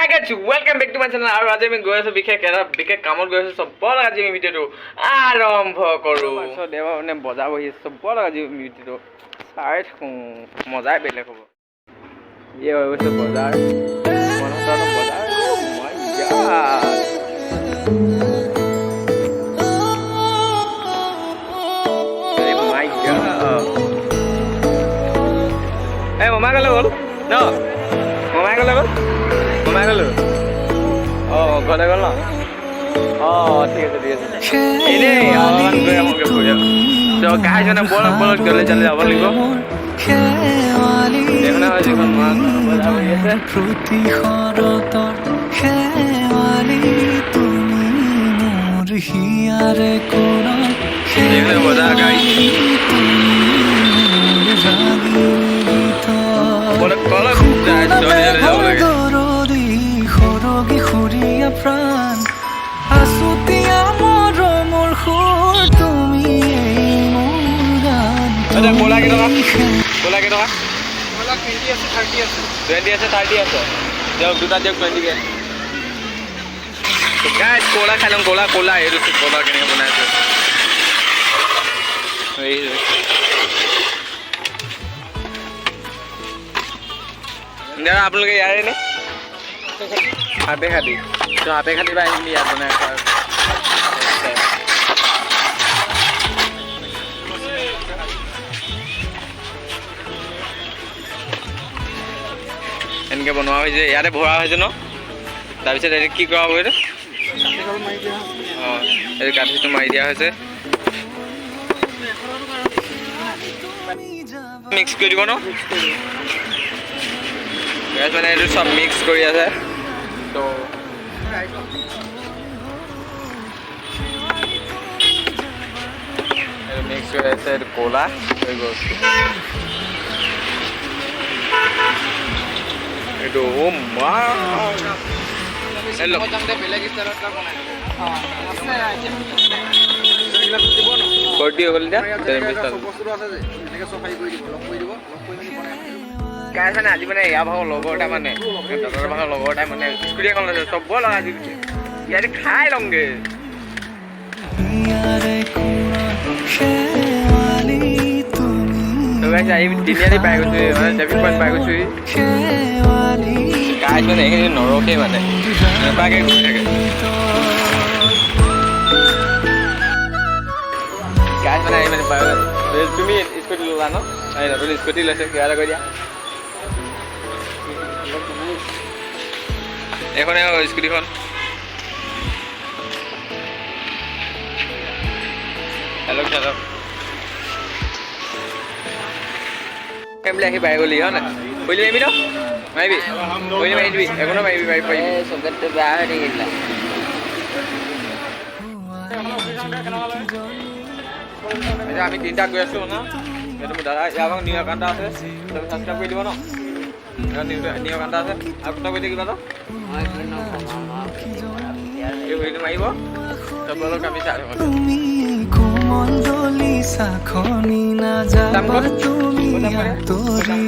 guys, welcome back to my channel. আৰু আজি আমি গৈ আছো বিশেষ কামত গৈ আছো সবৰ আজি আমি ভিডিওটো আৰম্ভ কৰো সো দেৱা মানে বজাৰ বহি সবৰ আজি ভিডিওটো চাই থাকো মজাই বেলেগ হ'ব ইয়ে হৈ গৈছে বজাৰ মনটানো বজাৰ মাই গড মাই গড এই মামা গ'ল ন মামা গ'ল ঘৰলৈ গ'ল ন ঠিক আছে এনেই অলপমান গৈ আহোঁগৈ ফুৰি তো কাহিজনে বলত গ'লে যাব লাগিব দেখোনে হয় যিখন মাছ বজাৰ কৰি আছে দেখোনে বজাৰ গাড়ী বলত কলত যায় যাব লাগে প্রাণ আসুতিয়া মরমর খুর তুমি মোর গান আচ্ছা কোলা কে টকা কোলা 20 আছে 30 আছে যাও দুটা যাও 20 কে তো গাইস কোলা খাইলাম কোলা এরু কোলা কেনে বনাইছে এই দাদা आप लोग यार ने हाथे खाती तो हाथे खाती भाई नहीं याद बना इनके बनवा हो यारे भरा हो न तार कि करा हो काठी तो मारि दिया मिक्स कर দিব ন মানে এইটো সব মিক্স কৰি আছে তো মিক্স করে আছে কোলা হয়ে গেল এটা ও মা এলো জানতে বেলেগ স্টাইলটা বনাই বডি হল যা বস্তু আছে যে এটাকে সফাই কৰি দিব লক কৰি বনাই গাইছ মানে আজি মানে ইয়া ভাগৰ লগৰটা মানে ডক্টৰ ভাগৰ লগৰটা মানে স্কুটি এখন লৈছে চব লগা আজি ইয়াতে খাই লংগে তো গাইছ আই দিনিয়ালি পাই গৈছো মানে ট্ৰেফিক পইণ্ট পাই গৈছো গাইছ মানে এইখিনি নৰখে মানে নেপাকে ঘূৰি থাকে গাইছ মানে আহি মানে পাই তুমি স্কুটি ল'লা ন এই নতুন স্কুটি লৈছে কিবা এটা কৈ দিয়া এখনে স্কুটিখন হেল্ল' হেল্ল' কেমলে আহি পাই গ'লি হয় নাই কৰিলি আহিবি ন মাৰিবি কৰিলি মাৰি দিবি এখনো মাৰিবি পাৰিবি চকেটটো বেয়া হৈ থাকিলা আমি তিনিটা গৈ আছোঁ ন এইটো মোৰ দাদা ইয়াৰ ভাগ নিউ একাউণ্ট আছে তুমি ছাবস্ক্ৰাইব কৰি দিব ন নিউ একাউণ্ট আছে আৰু কথা কৈ থাকিবা ন এই ভিডিঅ'টো মাৰিব চবলক আমি চাই থাকোঁ তুমি কোমললি সাখনি না যাবা তুমি তোরি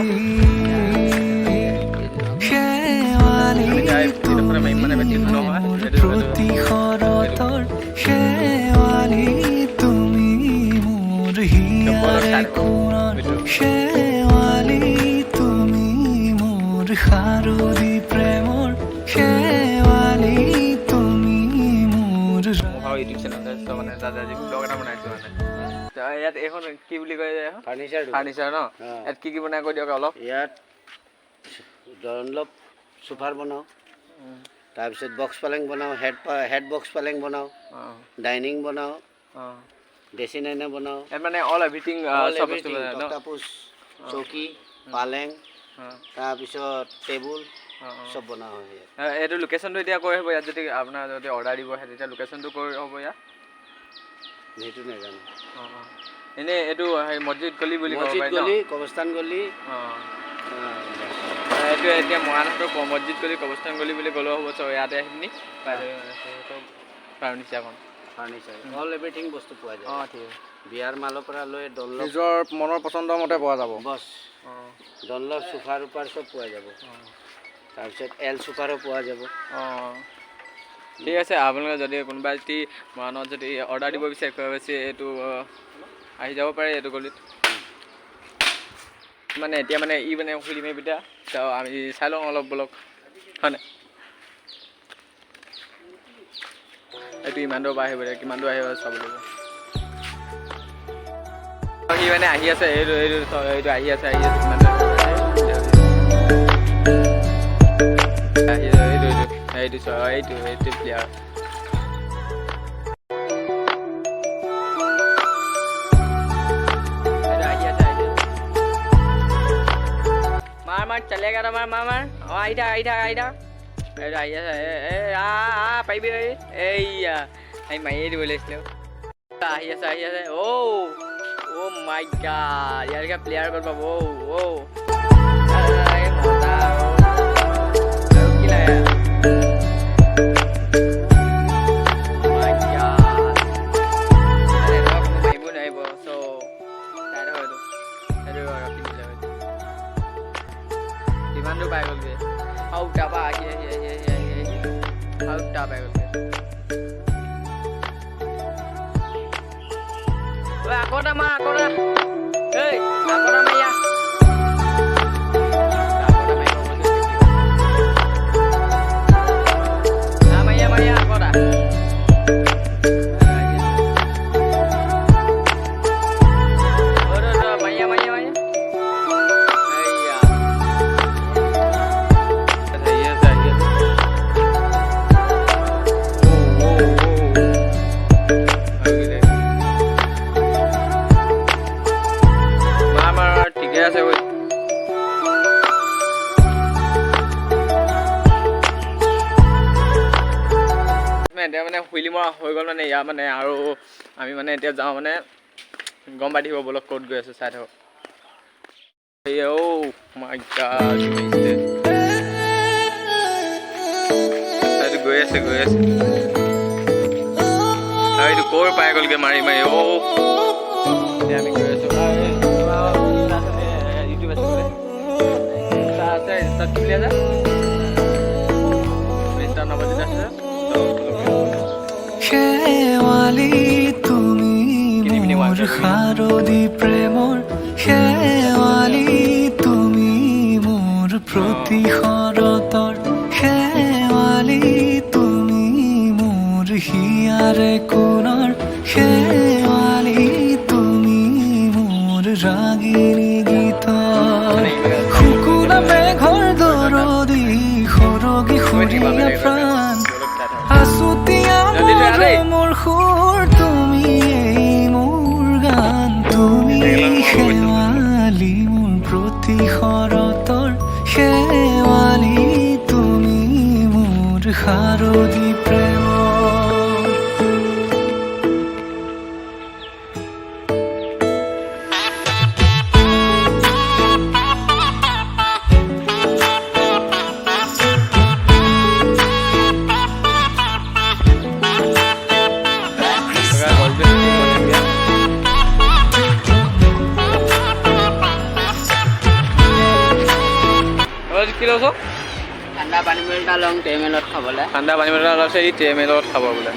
খেৱালি প্ৰতিশৰতৰ খেৱালি তুমি মোৰ হিয়াৰে কোণৰ খেৱালি তুমি মোৰ শাৰদী প্ৰেমৰ খেৱালি ইউটিউব চেনেল আছে মানে দাদাজি ব্লগ এটা বনাইছো মানে ইয়াত এখন কি বুলি কয় ফাৰ্নিচাৰ ন ইয়াত কি বনাই কৈ দিয়ক অলপ ইয়াত ডনলপ সোফাৰ বনাওঁ তাৰপিছত বক্স পালেং বনাওঁ হেড বক্স পালেং বনাওঁ ডাইনিং বনাওঁ ড্ৰেছিং আইনা বনাওঁ ইয়াত মানে অল এভৰিথিং চব বস্তু তক্তাপোচ চকী পালেং তাৰপিছত টেবুল সব বনা হয় এইটো লোকেশ্যনটো এতিয়া কৈ হ'ব ইয়াত যদি আপোনাৰ যদি অৰ্ডাৰ দিব আহে তেতিয়া লোকেশ্যনটো কৈ হ'ব ইয়াত সেইটো নাজানো এনে এইটো মছজিদ গলি বুলি মছজিদ গলি কবৰস্থান গলি এইটো এতিয়া মৰাণহাটৰ মছজিদ গলি কবৰস্থান গলি বুলি গ'লেও হ'ব চ ইয়াতে আহিনি ফাৰ্নিচাৰ অল এভৰিথিং বস্তু পোৱা যায় ঠিক আছে বিয়াৰ মালৰ পৰা লৈ ডনলপ নিজৰ মনৰ পচন্দৰ মতে পোৱা যাব বছ ডনলপ সোফাৰ ওপৰ সব পোৱা যাব তাৰপিছত এল চুপাৰো পোৱা যাব। অঁ ঠিক আছে, আপোনালোকে যদি কোনোবাই যদি মৰাণত যদি অৰ্ডাৰ দিব বিচাৰে বেছি এইটো আহি যাব পাৰে এইটো গলিত। মানে এতিয়া মানে ই মানে খুলি মেলি এতিয়া আমি চাই লওঁ অলপ বলক হয় নাই। এইটো ইমান দূৰৰ পৰা আহিব কিমান দূৰ আহিব চাব লাগিব। সি মানে আহি আছে এইটো এইটো এইটো আহি আছে কিমান দূৰ এইটো প্লেয়াৰ मार चलेगा ना मार मार आइडा आइडा आइडा আহি আছে পাৰিবি এইয়া আমি মাৰিয়ে দিব লাগিছিলে। আহি আছে অ' মাই গড ইয়াৰ প্লেয়াৰ ক'ত পাব অ' মজা আৰু কি লাগে মাই গড মাৰিব নোৱাৰিব চ' সেইটো ৰখি দিলে কিমানটো পাই গ'লগৈ আউটা বা আহি আউটা পাই গ'লগৈ আকৌ এটা মাৰ এই আকৌ এটা মাৰিয়া মাৰিয়া আকৌ এটা এতিয়া মানে হুইলি মৰা হৈ গ'ল মানে ইয়াৰ মানে আৰু আমি মানে এতিয়া যাওঁ মানে গম পাই থাকিব বলক ক'ত গৈ আছো চাই থাকক। মাই গড গৈ আছে এইটো ক'ৰ পাই গ'লগৈ মাৰি মাৰি আমি গৈ আছো ইউটিউব আছে তাত কি আছে শেৱালি তুমি মোৰ শাৰদী প্ৰেমৰ শেৱালি তুমি মোৰ প্ৰতি শৰতৰ শেৱালি তুমি মোৰ হিয়াৰে কোণৰ শেৱালি তুমি মোৰ ৰাগিনী গীতৰ শুকুনা মেঘৰ দৰদি সৰগী সৰীয়া প্ৰাণ আছুতীয়া মোৰ সুৰ তুমি মোৰ গান তুমি শেৱালি মোৰ প্ৰতি শৰতৰ শেৱালি তুমি মোৰ শাৰদী প্ৰেমৰ ঠাণ্ডা পানী বটল এটা লওঁ টেমেলত খাবলৈ। ঠাণ্ডা পানী বটল এটা আছে ই টেমেলত খাব বোলে।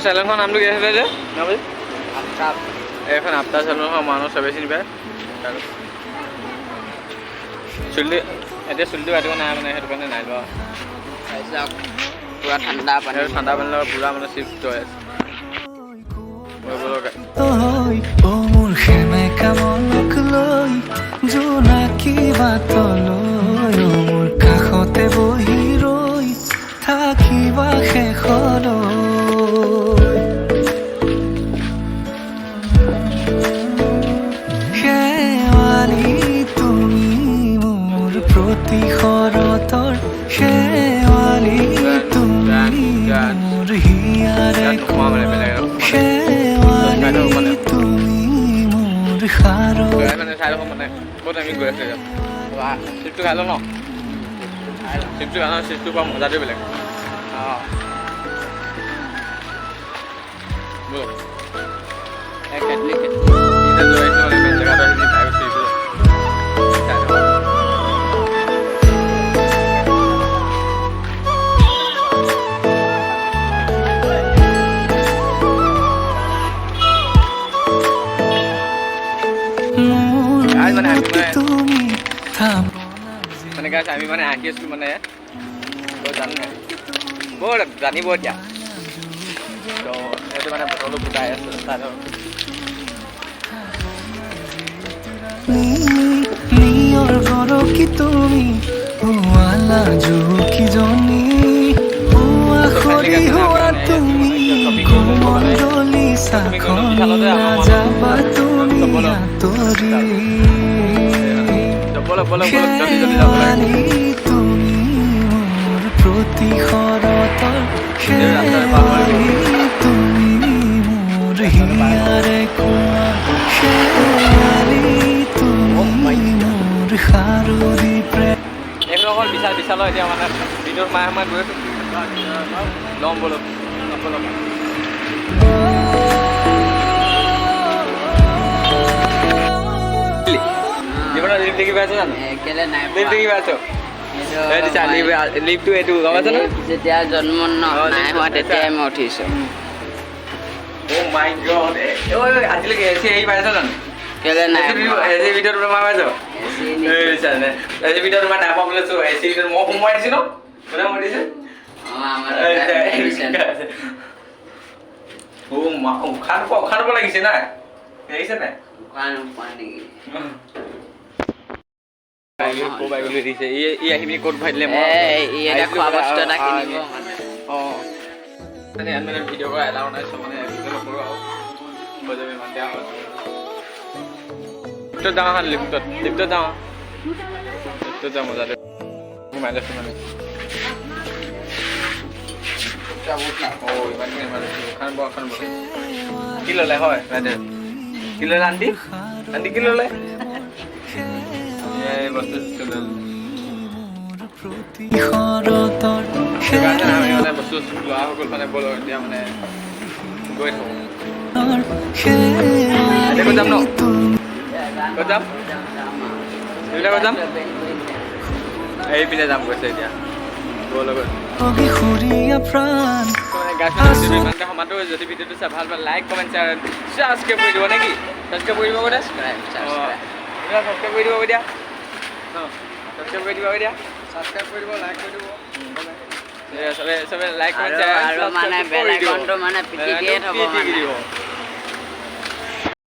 চেনেলখন নামটো কি আছিলে যে এইখন আফটাৰ চেনেলখন মানুহ চবেই চিনি পায়। চুলিটো এতিয়া চুলিটো কাটিব নাই মানে সেইটো কাৰণে নাই লোৱা। পুৰা ঠাণ্ডা পানী লগত পুৰা মানে চিফ্ট হৈ আছে। মোৰ সেমেকা মনক লৈ জোনাকী বাটলৈ মোৰ কাষতে বহি ৰৈ থাকিবা শেষলৈ শেৱালি তুমি মোৰ প্ৰতি শৰতৰ শেৱালি তুমি মোৰ হিয়াৰে শেৱালি তুমি মোৰ শাৰদী মানে চাই লওঁ মানে ক'ত আমি গৈ আছোঁ চিপটো খাই লওঁ ন চিপটো খাই লওঁ চিপটো পৰা মজাটোৱে বেলেগ আমি মানে আঁকি আছিলোঁ মানে তই জানো নাই বৰ জানিব এতিয়া তো সেইটো মানে বটলো ফুটাই আছে তাত নিয়ৰ গৰকি তুমি হুৱালা জুকি জনী হুৱা খৰি হোৱা তুমি কুমণ্ডলী চাখনা যাবা তুমি আঁতৰি শেৱালি তুমি মোৰ প্ৰতি শৰতৰ শেৱালি তুমি মোৰ হিয়াৰে কোৱা শেৱালি তুমি মোৰ সাৰুৰি প্ৰেম এইটো অকল বিশালৰ এতিয়া মানে ভিডিঅ'ত মাহে গৈ আছোঁ ল'ম বলক জীৱনত লিপ দেখি পাইছ জানো লিপ দেখি পাইছ লিপটো এইটো গম পাইছ নহয় যেতিয়া জন্ম নাই হোৱা তেতিয়াই মই উঠিছোঁ আজিলৈকে এচি আহি পাইছ জানো কেলে নাই এচি ভিতৰত সোমাই পাইছ এচি ভিতৰত তোমাৰ নাই পোৱা বোলে এচি ভিতৰত মই সোমোৱাই দিছোঁ ন কোনে সোমাই দিছে উশাহ লাগিছে নাই আহিছে নাই দিছে ই আহি পিনি ক'ত ভৰাই দিলে খোৱা বস্তু এটা কিনিব অঁ মানে মানে ভিডিঅ' কৰা এলাও নাই চব মানে ভিডিঅ' নকৰোঁ আৰু হৈ যাব ইমান বেয়া হয় লিফ্টত যাওঁ লিফ্টত যাওঁ মজাটো সোমাই লৈছোঁ মানে কি ল'লে হয় বাইদেউ কি ল'লে আণ্টি কি ল'লে এই বস্তু সেইকাৰণে আমি মানে বস্তু লোৱা হৈ গ'ল মানে ব'ল এতিয়া মানে গৈ থাকোঁ এতিয়া ক'ত যাম ন ক'ত যাম এইবিলাক ক'ত যাম এইপিনে যাম কৈছে এতিয়া লগত ইমানটা সমাতো যদি ভিডিঅ'টো চাই ভাল লাইক কমেণ্ট শ্বেয়াৰ ছাবস্ক্ৰাইব কৰি দিব নেকি ছাবস্ক্ৰাইব কৰি দিব ক'তে ছাবস্ক্ৰাইব কৰি দিব এতিয়া ছাবস্ক্ৰাইব কৰি দিব এতিয়া ছাবস্ক্ৰাইব কৰি দিব লাইক কৰি দিব চবে লাইক কমেণ্ট আৰু মানে বেল আইকনটো মানে পিটিকিয়ে থ'ব মানে